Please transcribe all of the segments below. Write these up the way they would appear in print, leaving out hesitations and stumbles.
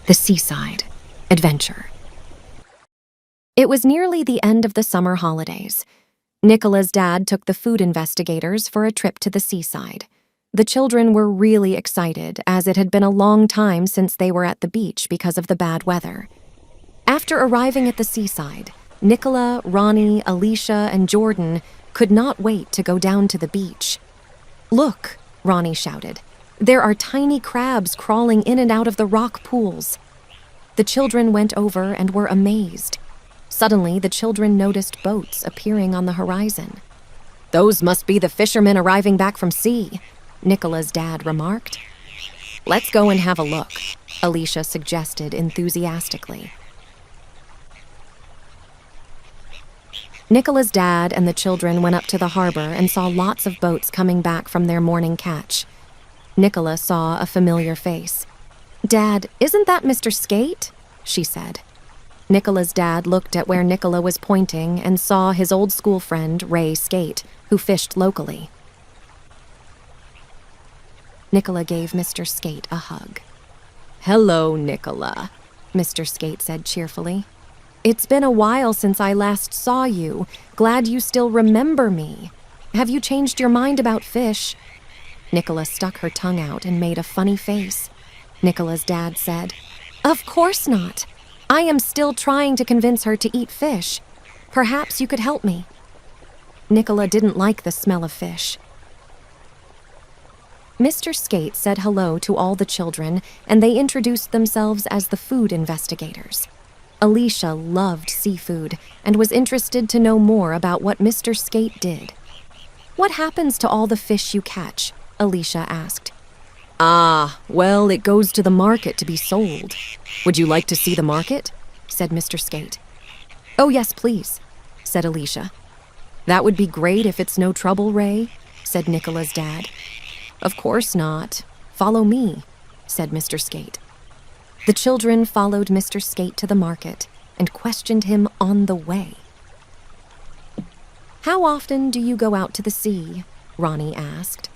The Seaside Adventure. It was nearly the end of the summer holidays. Nicola's dad took the food investigators for a trip to the seaside. The children were really excited, as it had been a long time since they were at the beach because of the bad weather. After arriving at the seaside, Nicola, Ronnie, Alicia, and Jordan could not wait to go down to the beach. "Look," Ronnie shouted. "There are tiny crabs crawling in and out of the rock pools." The children went over and were amazed. Suddenly, the children noticed boats appearing on the horizon. "Those must be the fishermen arriving back from sea," Nicola's dad remarked. "Let's go and have a look," Alicia suggested enthusiastically. Nicola's dad and the children went up to the harbor and saw lots of boats coming back from their morning catch. Nicola saw a familiar face. "Dad, isn't that Mr. Skate?" she said. Nicola's dad looked at where Nicola was pointing and saw his old school friend, Ray Skate, who fished locally. Nicola gave Mr. Skate a hug. "Hello, Nicola," Mr. Skate said cheerfully. "It's been a while since I last saw you. Glad you still remember me. Have you changed your mind about fish?" Nicola stuck her tongue out and made a funny face. Nicola's dad said, "Of course not. I am still trying to convince her to eat fish. Perhaps you could help me." Nicola didn't like the smell of fish. Mr. Skate said hello to all the children, and they introduced themselves as the food investigators. Alicia loved seafood and was interested to know more about what Mr. Skate did. "What happens to all the fish you catch?" Alicia asked. Well, it goes to the market to be sold. Would you like to see the market?" said Mr. Skate. "Oh, yes, please," said Alicia. "That would be great if it's no trouble, Ray," said Nicola's dad. "Of course not. Follow me," said Mr. Skate. The children followed Mr. Skate to the market and questioned him on the way. "How often do you go out to the sea?" Ronnie asked.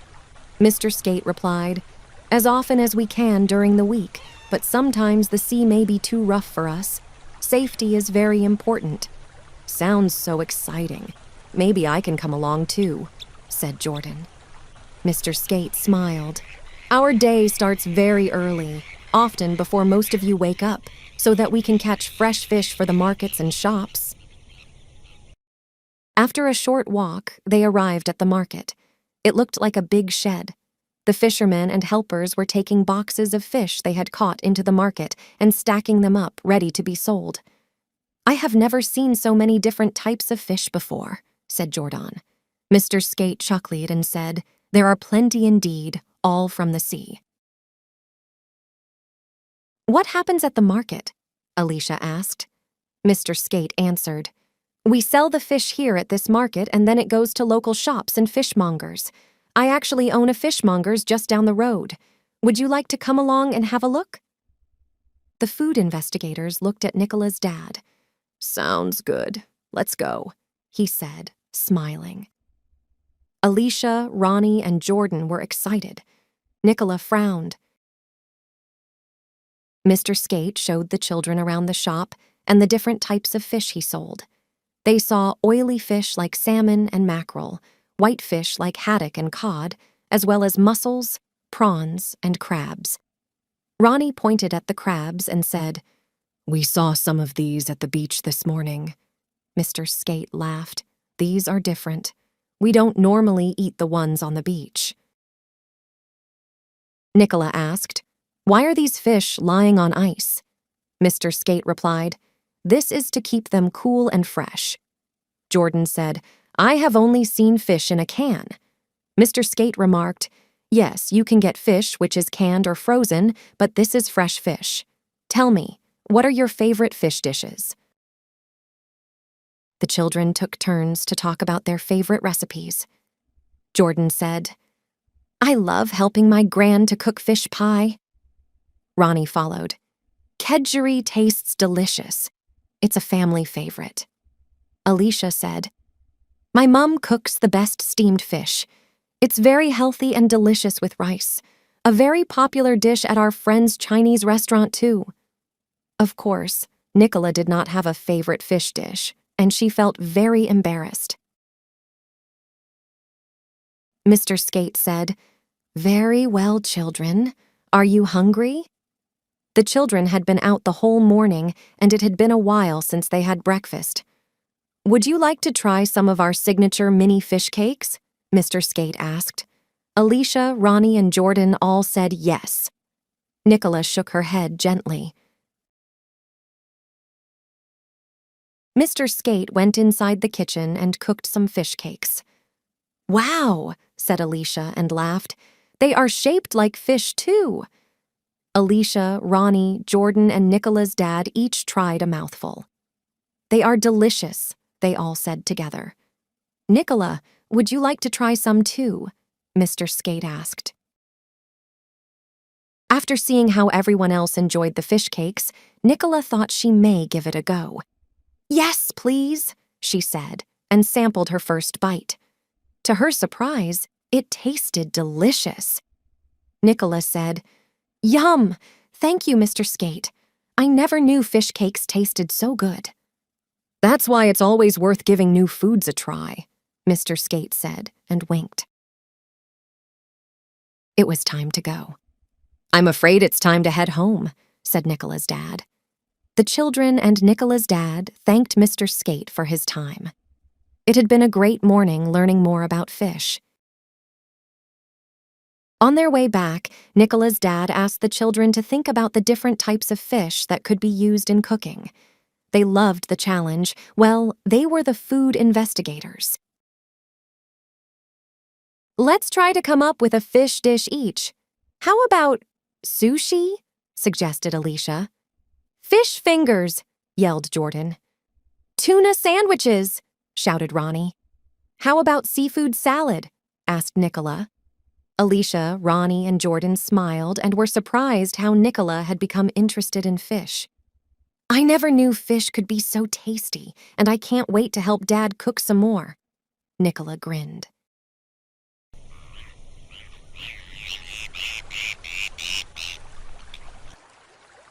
Mr. Skate replied, "As often as we can during the week, but sometimes the sea may be too rough for us. Safety is very important." "Sounds so exciting. Maybe I can come along too," said Jordan. Mr. Skate smiled. "Our day starts very early, often before most of you wake up, so that we can catch fresh fish for the markets and shops." After a short walk, they arrived at the market. It looked like a big shed. The fishermen and helpers were taking boxes of fish they had caught into the market and stacking them up, ready to be sold. "I have never seen so many different types of fish before," said Jordan. Mr. Skate chuckled and said, "There are plenty indeed, all from the sea." "What happens at the market?" Alicia asked. Mr. Skate answered, "We sell the fish here at this market, and then it goes to local shops and fishmongers. I actually own a fishmonger's just down the road. Would you like to come along and have a look?" The food investigators looked at Nicola's dad. "Sounds good. Let's go," he said, smiling. Alicia, Ronnie, and Jordan were excited. Nicola frowned. Mr. Skate showed the children around the shop and the different types of fish he sold. They saw oily fish like salmon and mackerel, white fish like haddock and cod, as well as mussels, prawns, and crabs. Ronnie pointed at the crabs and said, "We saw some of these at the beach this morning." Mr. Skate laughed. "These are different. We don't normally eat the ones on the beach." Nicola asked, "Why are these fish lying on ice?" Mr. Skate replied, "This is to keep them cool and fresh." Jordan said, "I have only seen fish in a can." Mr. Skate remarked, "Yes, you can get fish which is canned or frozen, but this is fresh fish. Tell me, what are your favorite fish dishes?" The children took turns to talk about their favorite recipes. Jordan said, "I love helping my gran to cook fish pie." Ronnie followed. "Kedgeree tastes delicious. It's a family favorite." Alicia said, "My mom cooks the best steamed fish. It's very healthy and delicious with rice. A very popular dish at our friend's Chinese restaurant, too." Of course, Nicola did not have a favorite fish dish, and she felt very embarrassed. Mr. Skate said, "Very well, children. Are you hungry?" The children had been out the whole morning, and it had been a while since they had breakfast. "Would you like to try some of our signature mini fish cakes?" Mr. Skate asked. Alicia, Ronnie, and Jordan all said yes. Nicola shook her head gently. Mr. Skate went inside the kitchen and cooked some fish cakes. "Wow," said Alicia and laughed. "They are shaped like fish, too." Alicia, Ronnie, Jordan, and Nicola's dad each tried a mouthful. "They are delicious," they all said together. "Nicola, would you like to try some too?" Mr. Skate asked. After seeing how everyone else enjoyed the fish cakes, Nicola thought she may give it a go. "Yes, please," she said, and sampled her first bite. To her surprise, it tasted delicious. Nicola said, "Yum! Thank you, Mr. Skate. I never knew fish cakes tasted so good." "That's why it's always worth giving new foods a try," Mr. Skate said and winked. It was time to go. "I'm afraid it's time to head home," said Nicola's dad. The children and Nicola's dad thanked Mr. Skate for his time. It had been a great morning learning more about fish. On their way back, Nicola's dad asked the children to think about the different types of fish that could be used in cooking. They loved the challenge. Well, they were the food investigators. "Let's try to come up with a fish dish each. How about sushi?" suggested Alicia. "Fish fingers," yelled Jordan. "Tuna sandwiches," shouted Ronnie. "How about seafood salad?" asked Nicola. Alicia, Ronnie, and Jordan smiled and were surprised how Nicola had become interested in fish. "I never knew fish could be so tasty, and I can't wait to help Dad cook some more," Nicola grinned.